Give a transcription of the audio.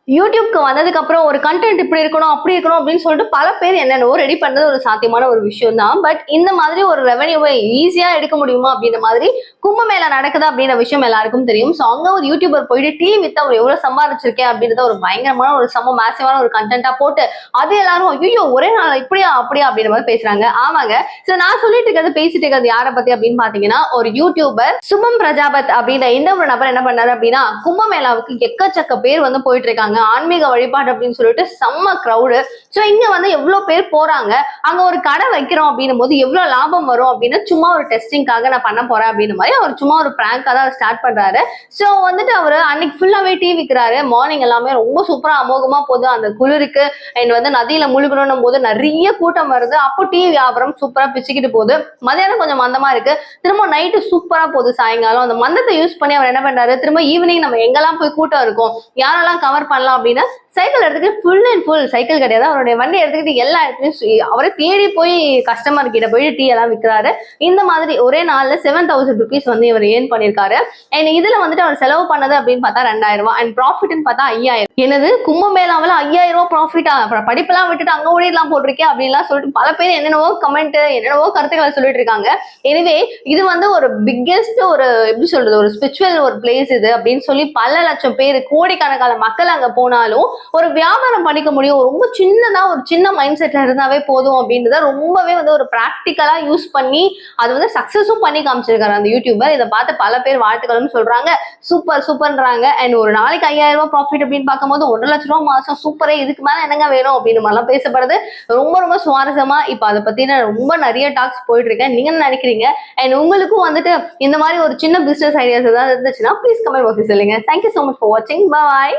யூடியூப்க்கு வந்ததுக்கு அப்புறம் ஒரு கண்டென்ட் இப்படி இருக்கணும் அப்படி இருக்கணும் அப்படின்னு சொல்லிட்டு பல பேர் என்னென்னவோ ரெடி பண்றது ஒரு சாத்தியமான ஒரு விஷயம் தான். பட் இந்த மாதிரி ஒரு ரெவன்யூவை ஈஸியா எடுக்க முடியுமா அப்படின்ற மாதிரி கும்பமேளா நடக்குது அப்படின்ற விஷயம் எல்லாருக்கும் தெரியும். ஸோ அங்க ஒரு யூடியூபர் போயிட்டு டீ வித் அவர் எவ்வளவு சம்பாதிச்சிருக்கேன் அப்படின்றத ஒரு பயங்கரமான ஒரு செம்ம மேசிவான ஒரு கண்டென்ட்டா போட்டு அது எல்லாரும் ஐயோ ஒரே நாள் இப்படியா அப்படியா அப்படின்ற மாதிரி பேசுறாங்க. ஆமாங்க. ஸோ நான் சொல்லிட்டு இருக்கிறது பேசிட்டு இருக்கிறது யாரை பத்தி அப்படின்னு பாத்தீங்கன்னா ஒரு யூடியூபர் சுபம் பிரஜாபத் அப்படின்ற இந்த ஒரு நபர் என்ன பண்ணாரு அப்படின்னா கும்பமேளாவுக்கு எக்கச்சக்க பேர் வந்து போயிட்டு இருக்காங்க. ஆன்மீக வழிபாடு அப்படின்னு சொல்லிட்டு செம்ம கிரௌடு. சோ இங்க வந்து எவ்வளவு பேர் போறாங்க, அங்க ஒரு கடை வைக்கிறோம் அப்படின்னும் போது எவ்வளவு லாபம் வரும் அப்படின்னு சும்மா ஒரு டெஸ்டிங்காக நான் பண்ண போறேன் அப்படின்னு மாதிரி அவர் சும்மா ஒரு பிராங்கா தான் ஸ்டார்ட் பண்றாரு. சோ வந்துட்டு அவரு அன்னைக்கு ஃபுல்லாவே டீ விற்கிறாரு. மார்னிங் எல்லாமே ரொம்ப சூப்பரா அமோகமா போகுது. அந்த குளிருக்கு அண்ட் வந்து நதியில முழுகணும் போது நிறைய கூட்டம் வருது. அப்போ டீ வியாபாரம் சூப்பரா பிச்சுக்கிட்டு போகுது. மதியானம் கொஞ்சம் மந்தமா இருக்கு. திரும்ப நைட்டு சூப்பரா போகுது. சாயங்காலம் அந்த மந்தத்தை யூஸ் பண்ணி அவர் என்ன பண்றாரு, திரும்ப ஈவினிங் நம்ம எங்கெல்லாம் போய் கூட்டம் இருக்கும் யாரெல்லாம் கவர் பண்ணலாம் அப்படின்னு சைக்கிள் எடுத்துக்கிட்டு ஃபுல் அண்ட் ஃபுல் சைக்கிள் கிடையாது அவருடைய வண்டி எடுத்துக்கிட்டு எல்லா இடத்துலையும் அவரை தேடி போய் கஸ்டமர் கிட்ட போய் டீ எல்லாம் விற்கிறாரு. இந்த மாதிரி ஒரே நாள்ல 7,000 rupees வந்து இவர் ஏர்ன் பண்ணியிருக்காரு. அண்ட் இதுல வந்துட்டு அவர் செலவு பண்ணது அப்படின்னு பார்த்தா 2,000 ரூபாய் அண்ட் ப்ராஃபிட்னு பார்த்தா 5,000. எனது கும்பமேளாவில் 5,000 ரூபாய் ப்ராஃபிட்டா, அப்புறம் படிப்பெல்லாம் விட்டுட்டு அங்க ஓடிடலாம் போட்டிருக்கேன் அப்படின்லாம் சொல்லிட்டு பல பேர் என்னென்னவோ கமெண்ட் என்னென்னவோ கருத்துக்களை சொல்லிட்டு இருக்காங்க. எனவே இது வந்து ஒரு பிக்கெஸ்ட் ஒரு எப்படி சொல்றது ஒரு ஸ்பிரிச்சுவல் ஒரு பிளேஸ் இது அப்படின்னு சொல்லி பல லட்சம் பேர் கோடிக்கணக்கான மக்கள் அங்க போனாலும் ஒரு வியாபாரம் பண்ணிக்க முடியும். ரொம்ப சின்னதா ஒரு சின்ன மைண்ட் செட்ல இருந்தாவே போதும் அப்படின்றத ரொம்பவே வந்து ஒரு பிராக்டிக்கலா யூஸ் பண்ணி அது வந்து சக்சஸும் பண்ணி காமிச்சிருக்காரு அந்த யூடியூபர். இதை பார்த்து பல பேர் வாழ்த்துக்களும் சொல்றாங்க. சூப்பர் சூப்பர்ன்றாங்க. அண்ட் ஒரு நாளைக்கு 5,000 ரூபாய் ப்ராஃபிட் அப்படின்னு பார்க்கும்போது 1,00,000 ரூபாய் மாசம் சூப்பரே, இதுக்கு மேல என்னங்க வேணும் அப்படின்னு மாதிரிலாம் பேசப்படுறது ரொம்ப ரொம்ப சுவாரஸ்யமா இப்ப அதை பத்தின ரொம்ப நிறைய டாக்ஸ் போயிட்டு இருக்கேன். நீங்க என்ன நினைக்கிறீங்க? அண்ட் உங்களுக்கும் வந்துட்டு இந்த மாதிரி ஒரு சின்ன பிசினஸ் ஐடியாஸ் ஏதாவது இருந்துச்சுன்னா ப்ளீஸ் கமெண்ட் பாக்ஸ் சொல்லுங்க. Thank you so much for watching. Bye.